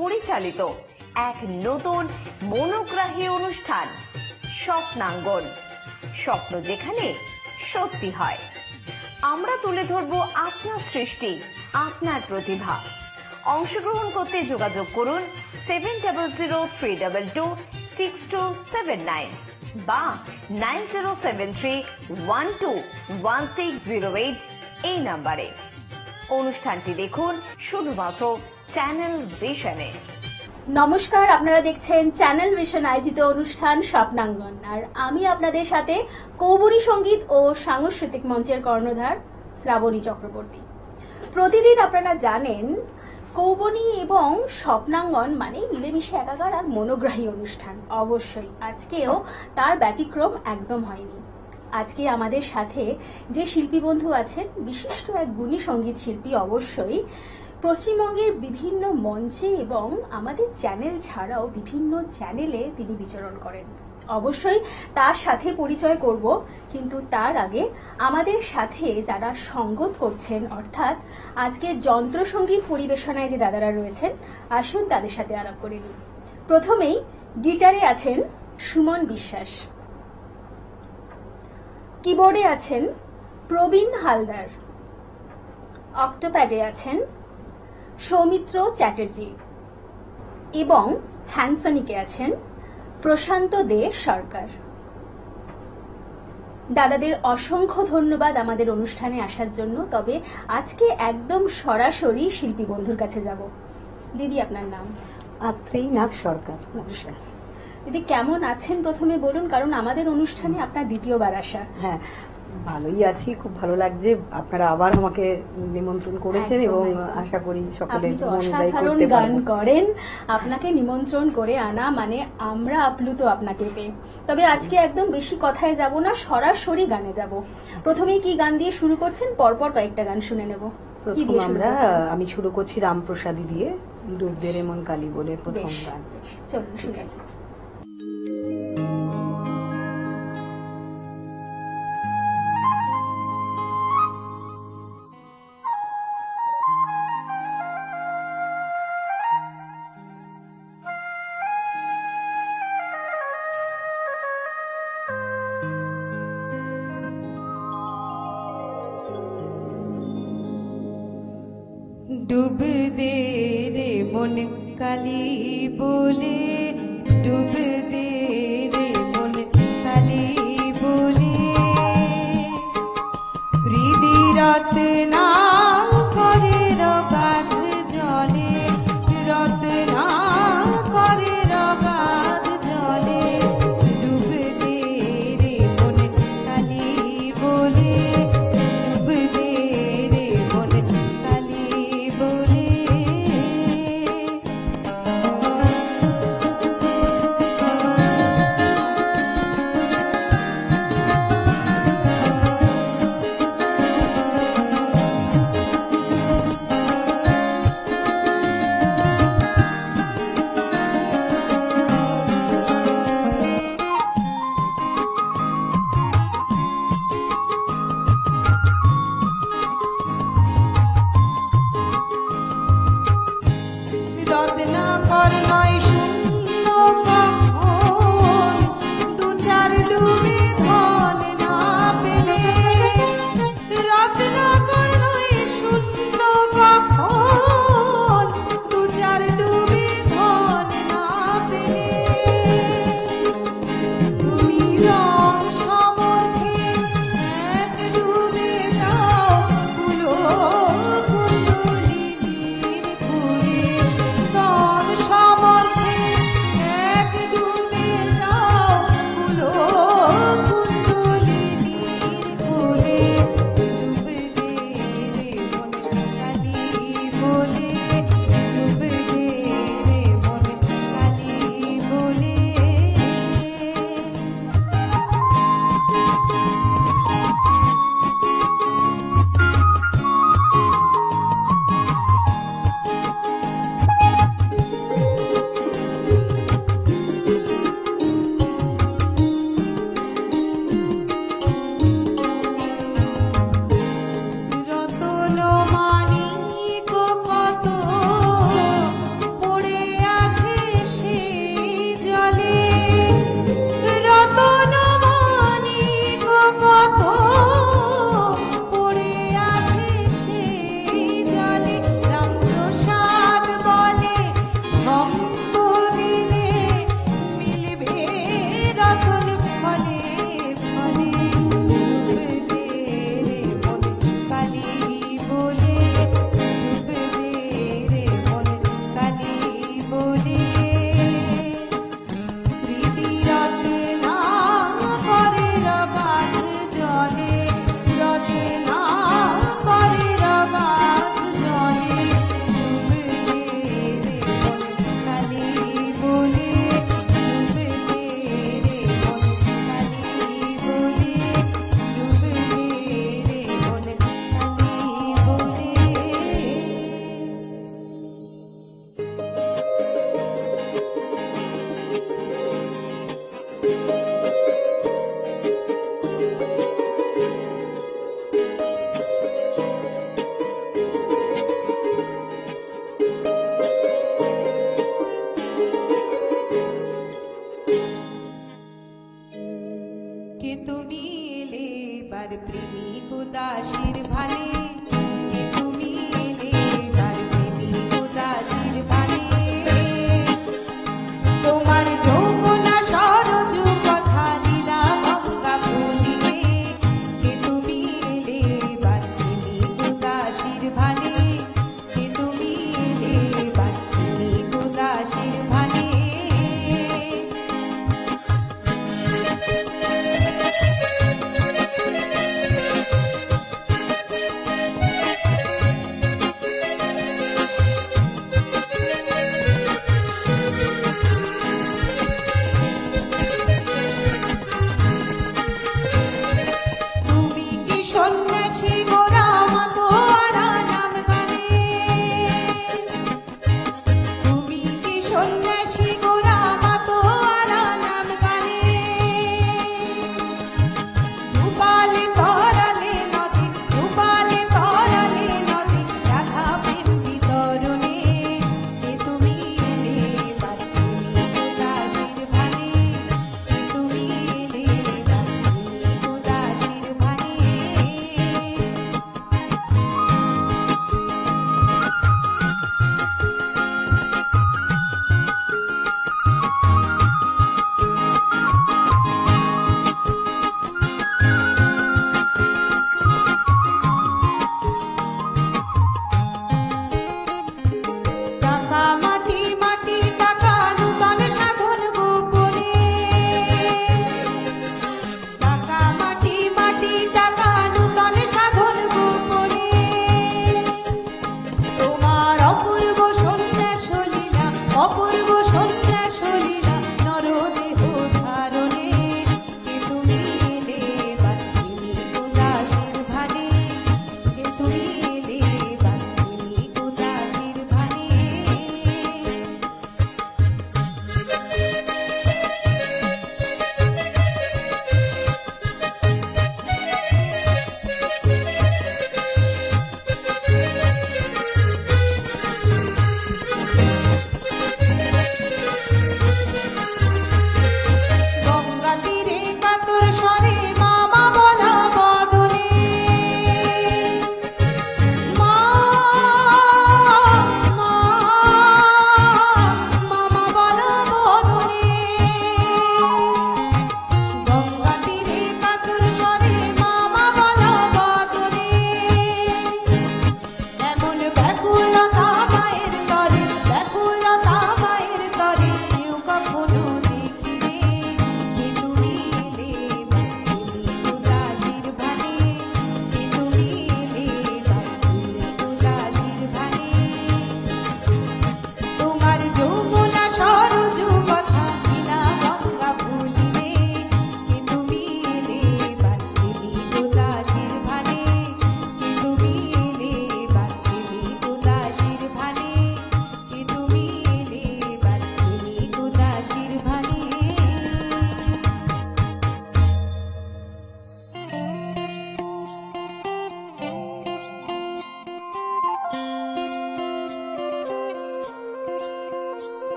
পরিচালিত এক নতুন মনোগ্রাহী অনুষ্ঠান স্বপ্নাঙ্গন। স্বপ্ন যেখানে সত্যি হয়। আমরা তুলে ধরব আপনার সৃষ্টি, আপনার প্রতিভা। অংশগ্রহণ করতে যোগাযোগ করুন 7003226279 বা 9073121608 এই নাম্বারে। অনুষ্ঠানটি দেখুন শুধুমাত্র চ্যানেল ভিশনে। নমস্কার, আপনারা দেখছেন চ্যানেল ভিশন আয়োজিত অনুষ্ঠান স্বপ্নাঙ্গন, আর আমি আপনাদের সাথে কৌবনী সঙ্গীত ও সাংস্কৃতিক মঞ্চের কর্ণধার শ্রাবণী চক্রবর্তী। প্রতিদিন আপনারা জানেন কৌবনী এবং স্বপ্নাঙ্গন মানে মিলেমিশে একাকার আর মনোগ্রাহী অনুষ্ঠান। অবশ্যই আজকেও তার ব্যতিক্রম একদম হয়নি। আজকে আমাদের সাথে যে শিল্পী বন্ধু আছেন, বিশিষ্ট এক গুণী সঙ্গীত শিল্পী, অবশ্যই পশ্চিমবঙ্গের বিভিন্ন মঞ্চে এবং আমাদের চ্যানেল ছাড়াও বিভিন্ন চ্যানেলে তিনি বিচরণ করেন। অবশ্যই তার সাথে পরিচয় করব, কিন্তু তার আগে আমাদের সাথে যারা সঙ্গত করছেন, অর্থাৎ আজকে যন্ত্রসঙ্গীত পরিবেশনায় যে দাদারা রয়েছেন, আসুন তাদের সাথে আলাপ করে নিই। প্রথমেই গিটারে আছেন সুমন বিশ্বাস, কিবোর্ডে আছেন প্রবীণ হালদার, অক্টোপ্যাডে আছেন সৌমিত্র চ্যাটার্জি এবং হ্যান্ডসানিকে আছেন প্রশান্ত দে সরকার। দাদাদের অসংখ্য ধন্যবাদ আমাদের অনুষ্ঠানে আসার জন্য। তবে আজকে একদম সরাসরি শিল্পী বন্ধুর কাছে যাব। দিদি, আপনার নাম? আত্রেই নাগ সরকার। নমস্কার দিদি, কেমন আছেন প্রথমে বলুন, কারণ আমাদের অনুষ্ঠানে আপনার দ্বিতীয়বার আসা। হ্যাঁ, ভালোই আছি, খুব ভালো লাগছে। আপনারা আবার আমাকে নিমন্ত্রণ করেছেন এবং আশা করি সকলে অসাধারণ গান করেন। আপনাকে নিমন্ত্রণ করে আনা মানে আমরা আপ্লুত আপনাকে পেয়ে। তবে আজকে একদম বেশি কথায় যাব না, সরাসরি গানে যাব। প্রথমেই কি গান দিয়ে শুরু করছেন? পরপর কয়েকটা গান শুনে নেব। আমি শুরু করছি রামপ্রসাদী দিয়ে, ডুববে রে মন কালী বলে প্রথম গান। চলুন শুনে। ডুব দে রে মন কালী বলে, ডুব দে রে মন কালী বলে, হৃদি রত্না করে রগাধ জলে, রত্না করে রগাধ জলে, ডুব দে রে মন কালী বলে, ডুব দে রে মন কালী বলে। রত্নাকর নয় শূন্য কখন, দু চার ডুবে ধন না পেলে, রত্নাকর নয় শূন্য কখন, দু চার ডুবে ধন না পেলে, তুমি রং সমর্থে এক ডুবে যাও কুলো কুণ্ডলিনীর পুরে, তব সমর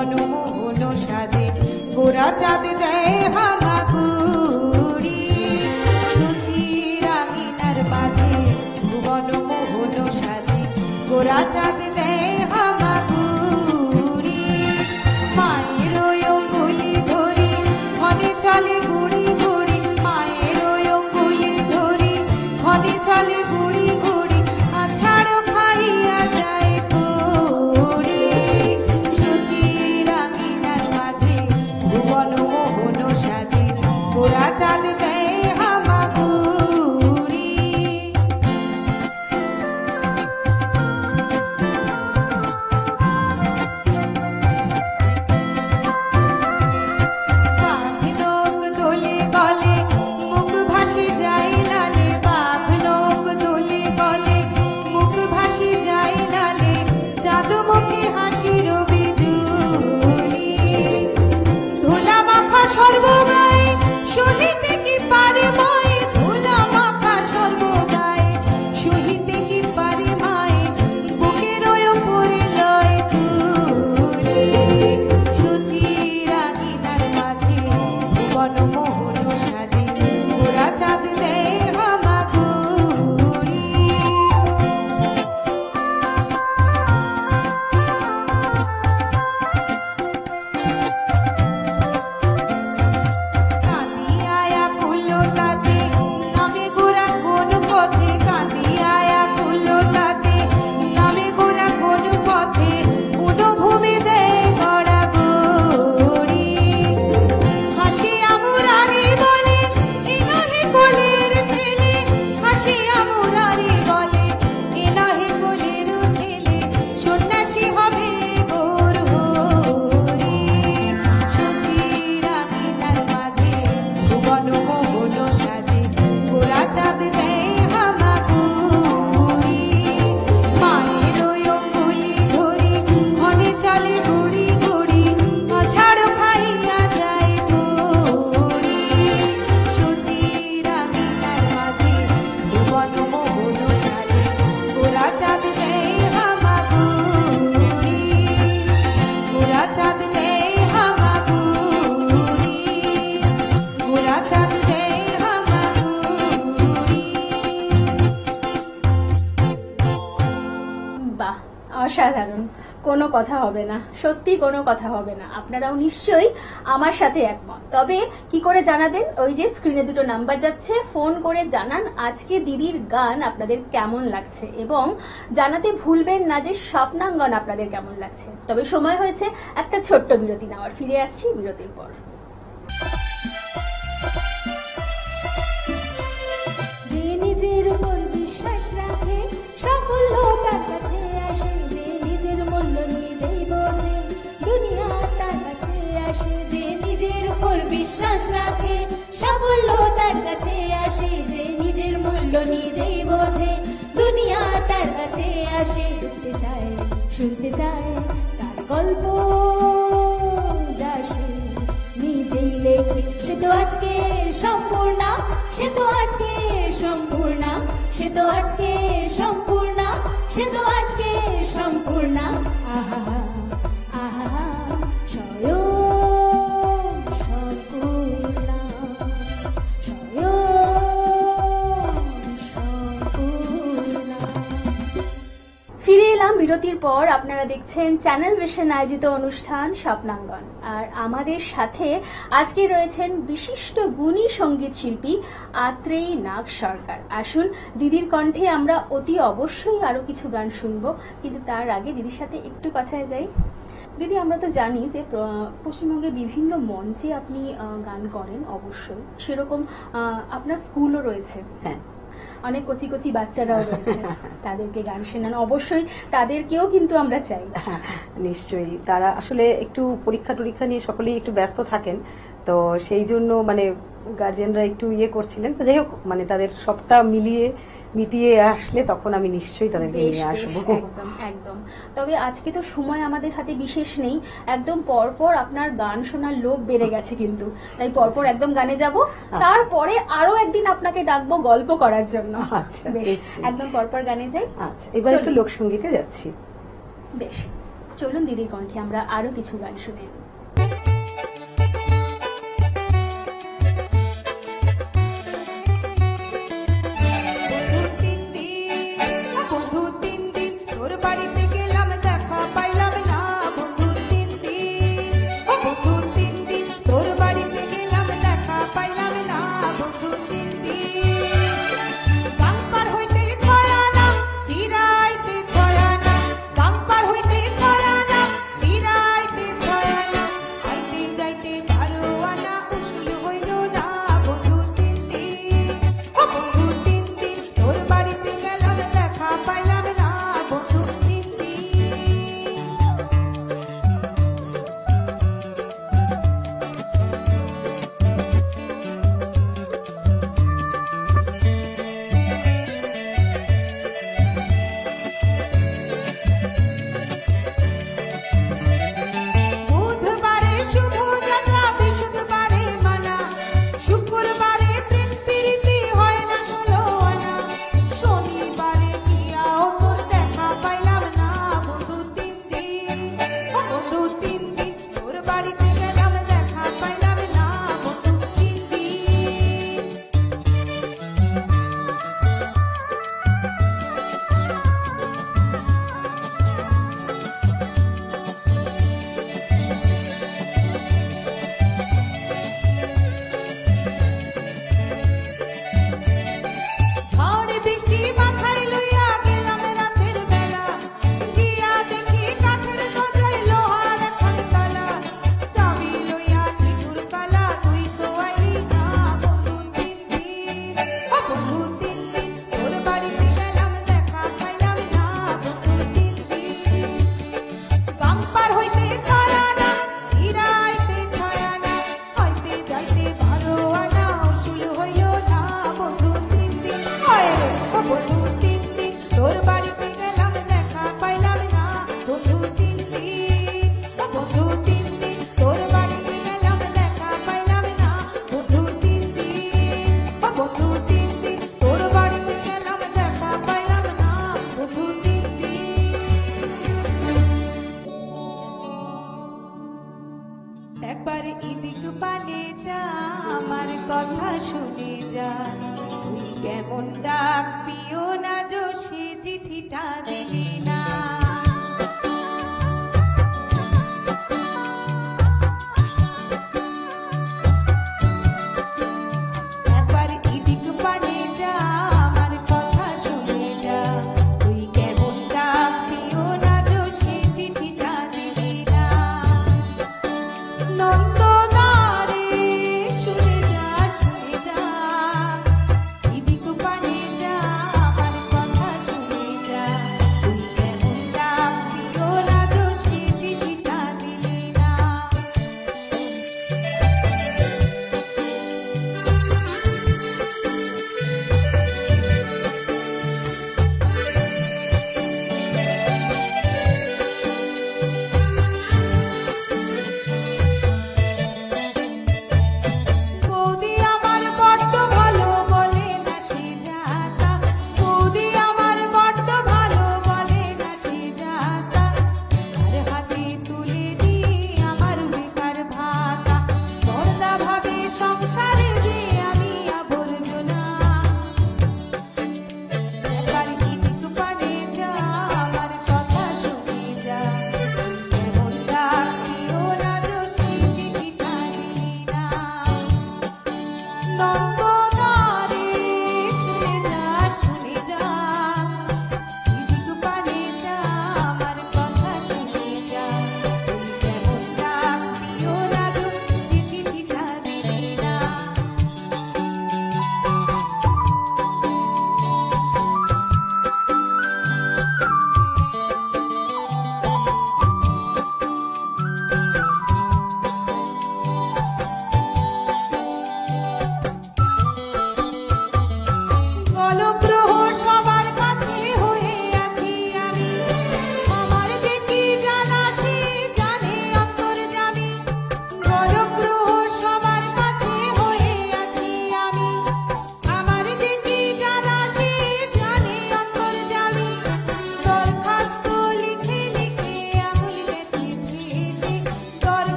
ভুবন মোহন সাজে গোরা চাঁদ দেয় হামাগুড়ি সুচির আঙিনার মাঝে ভুবন মোহন সাজে গোরা চাঁদ দেয় হামাগুড়ি মায়ের ওই অঙ্গুলি ধরি ক্ষণে চলে গুড়ি গুড়ি মায়ের ওই অঙ্গুলি ধরি ক্ষণে চলে গুড়ি গুড়ি আছাড় খাইয়া যায় পুরি সুচির আঙিনার মাঝে ভুবন মোহন সাজে গোরা চাঁদ দেয় হামাগুড়ি বাঘ নখ দোলে গলে মুখ ভাসে যায় লালে বাঘ নখ দোলে গলে মুখ ভাসে যায় লালে চাঁদ মুখে হাসির বিজুলি ধুলা মাখা সর্বগায়ে সহিতে কি পারে মায়ে ধুলা মাখা সর্বগায়ে সহিতে কি পারে মায়ে বুকের ওপরে লয় তুলি সুচির আঙিনার মাঝে ভুবন মোহন সাজে গোরা চাঁদ দেয় হামাগুড়ি কাঁদিয়া কুলো তাতে নামে গোরা কোন পথে কাঁদিয়া কুলো তাতে নামে গোরা কোন পথে কোন ভূমি দেয় গড়া গড়ি হাসি আমুরারি বলে এ নহে কোলের ছেলে হাসি আমুরারি বলে এ নহে কোলের ছেলে সন্ন্যাসী হবে গোর হরি সুচির আঙিনার মাঝে ভুবন মোহন সাজে গোরা চাঁদ দেয় হামাগুড়ি মায়ের ওই অঙ্গুলি ধরি ক্ষণে চলে গুড়ি গুড়ি আছাড় খাইয়া যায় পুরি সুচির আঙিনার মাঝে ভুবন মোহন সাজে গোরা চাঁদ দেয় হামাগুড়ি গোরা চাঁদ দেয় হামাগুড়ি গোরা চাঁদ দেয় হামাগুড়ি বাহ, অসাধারণ। কোনো কথা হবে না, সত্যি কোনো কথা হবে না। আপনারাও নিশ্চয়ই আমার সাথে একমত। তবে কি করে জানাবেন? ওই যে স্ক্রিনে দুটো নাম্বার যাচ্ছে, ফোন করে জানান আজকে দিদির গান আপনাদের কেমন লাগছে, এবং জানাতে ভুলবেন না যে স্বপ্নাঙ্গন আপনাদের কেমন লাগছে। তবে সময় হয়েছে একটা ছোট্ট বিরতি নেওয়ার। ফিরে আসছি বিরতির পর। যে নিজের উপর বিশ্বাস রাখে সাফল্য তার কাছে আসে, যে নিজের মূল্য নিজেই বোঝে দুনিয়া তার কাছে আসে। যে নিজের উপর বিশ্বাস রাখে সাফল্য তার কাছে আসে, যে নিজের মূল্য নিজেই বোঝে দুনিয়া তার কাছে আসে। শুনতে চায় তার গল্প যা সে নিজেই লেখে, সে তো আজকে সম্পূর্ণ, সে তো আজকে সম্পূর্ণ, সে তো আজকে সম্পূর্ণ, সে তো আজকে সম্পূর্ণ। আহা আহা স্বয়ং সম্পূর্ণ, স্বয়ং সম্পূর্ণ। ফিরে এলাম বিরতির পর। আপনারা দেখছেন চ্যানেল ভিশন আয়োজিত অনুষ্ঠান স্বপ্নাঙ্গন। আর আমাদের সাথে আজকে রয়েছেন বিশিষ্ট গুণী সঙ্গীত শিল্পী আত্রেয়ী নাগ সরকার। আসুন, দিদির কণ্ঠে আমরা অতি অবশ্যই আরো কিছু গান শুনবো, কিন্তু তার আগে দিদির সাথে একটু কথায় যাই। দিদি, আমরা তো জানি যে পশ্চিমবঙ্গের বিভিন্ন মঞ্চে আপনি গান করেন, অবশ্যই সেরকম আপনার স্কুলও রয়েছে। হ্যাঁ, অনেক কচি কচি বাচ্চারাও রয়েছে, তাদেরকে গান শোনান, অবশ্যই তাদেরকেও কিন্তু আমরা চাই। নিশ্চয়ই। তারা আসলে একটু পরীক্ষা টরীক্ষা নিয়ে সকলেই একটু ব্যস্ত থাকেন, তো সেই জন্য মানে গার্জিয়ানরা একটু ইয়ে করছিলেন। তো যাই হোক, মানে তাদের সবটা মিটিয়ে আসলে তখন আমি নিশ্চয়ই তাদেরকে নিয়ে আসবো। একদম একদম। তবে আজকে তো সময় আমাদের হাতে বিশেষ নেই, একদম পরপর আপনার গান শোনার লোক বেড়ে গেছে কিন্তু, তাই পরপর একদম গানে যাব, তারপরে আরো একদিন আপনাকে ডাকবো গল্প করার জন্য। আচ্ছা, বেশ, একদম পরপর গানে যাই। আচ্ছা, এবার একটু লোকসঙ্গীতে যাচ্ছি। বেশ। চলুন দিদির কণ্ঠে আমরা আরো কিছু গান শুনে নিই। বন্ধু 3 দিন তোর বাড়িতে গেলাম দেখা পাইলাম না বন্ধু 3 দিন ও বন্ধু 3 দিন তোর বাড়িতে গেলাম দেখা পাইলাম না বন্ধু 3 দিন গাং পার হইতে ছড়ানা ফিরাইতে ছড়ানা গাং পার হইতে ছড়ানা ফিরাইতে ছড়ানা আইতে যাইতে ভালো আনা উসুল হইল না বন্ধু 3 দিন ও বন্ধু 3 দিন তোর বাড়িতে গেলাম দেখা পাইলাম না বন্ধু 3 দিন বুধবারে শুভ যাত্রা বৃহস্পতিবারে মানা শুক্রবারে প্রেম প্রীতি হয় না ষোলো আনা শনিবারে গিয়াও তোর দেখা পাইলাম না বন্ধু 3 দিন ও বন্ধু 3 দিন তোর বাড়িতে গেলাম দেখা পাইলাম না বন্ধু 3 দিন ঝড় বৃষ্টি মাথায় লইয়া গেলাম রাতের বেলা গিয়া দেখি কাঠের দরজায় লোহার এখন তালা চাবি লইয়া নিঠুর কালা তুই তো আইলি না বন্ধু 3 দিন ও বন্ধু 3 দিন তোর বাড়িতে গেলাম দেখা পাইলাম না বন্ধু 3 দিন গাং পার হইতে ছড়ানা ফিরাইতে ছড়ানা হইতে যাইতে ভালো আনা উসুল হইল না বন্ধু 3 দিন হয় রে ও বন্ধু 3 দিন তোর বাড়িতে গেলাম দেখা পাইলাম না বন্ধু 3 দিন ও বন্ধু 3 দিন তোর বাড়িতে গেলাম দেখা পাইলাম না বন্ধু 3 দিন ও বন্ধু 3 দিন তোর বাড়িতে গেলাম দেখা পাইলাম না বন্ধু 3 দিন একবার ইদিক পানে যা আমার কথা শুনে যা তুই কেমন ডাক পিও না যো সে চিঠিটা দিলি না একবার ইদিক পানে যা আমার কথা শুনে যা তুই কেমন ডাক পিও না যো সে চিঠিটা দিলি না নন্দনারে শুনে যা ইদিক পানে যা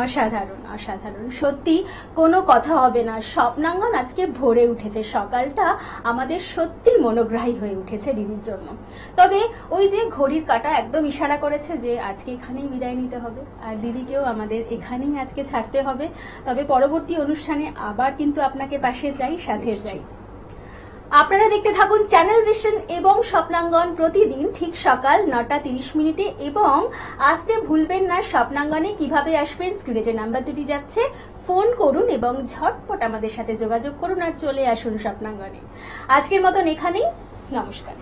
অসাধারণ অসাধারণ, সত্যি কোনো কথা হবে না। স্বপ্নাঙ্গন আজকে ভরে উঠেছে, সকালটা আমাদের সত্যি মনোগ্রাহী হয়ে উঠেছে দিদির জন্য। তবে ওই যে ঘড়ির কাঁটা একদম ইশারা করেছে যে আজকে এখানেই বিদায় নিতে হবে, আর দিদিকেও আমাদের এখানেই আজকে ছাড়তে হবে। তবে পরবর্তী অনুষ্ঠানে আবার কিন্তু আপনাকে পাশে চাই, সাথে চাই। আপনারা দেখতে থাকুন চ্যানেল ভিশন এবং স্বপ্নাঙ্গন প্রতিদিন ঠিক সকাল 9:30 এবং আসতে ভুলবেন না স্বপ্নাঙ্গনে কিভাবে আসবেন। স্ক্রিনে যে নাম্বার দুটি যাচ্ছে ফোন করুন এবং ঝটপট আমাদের সাথে যোগাযোগ করুন আর চলে আসুন স্বপ্নাঙ্গনে। আজকের মতন এখানেই, নমস্কার।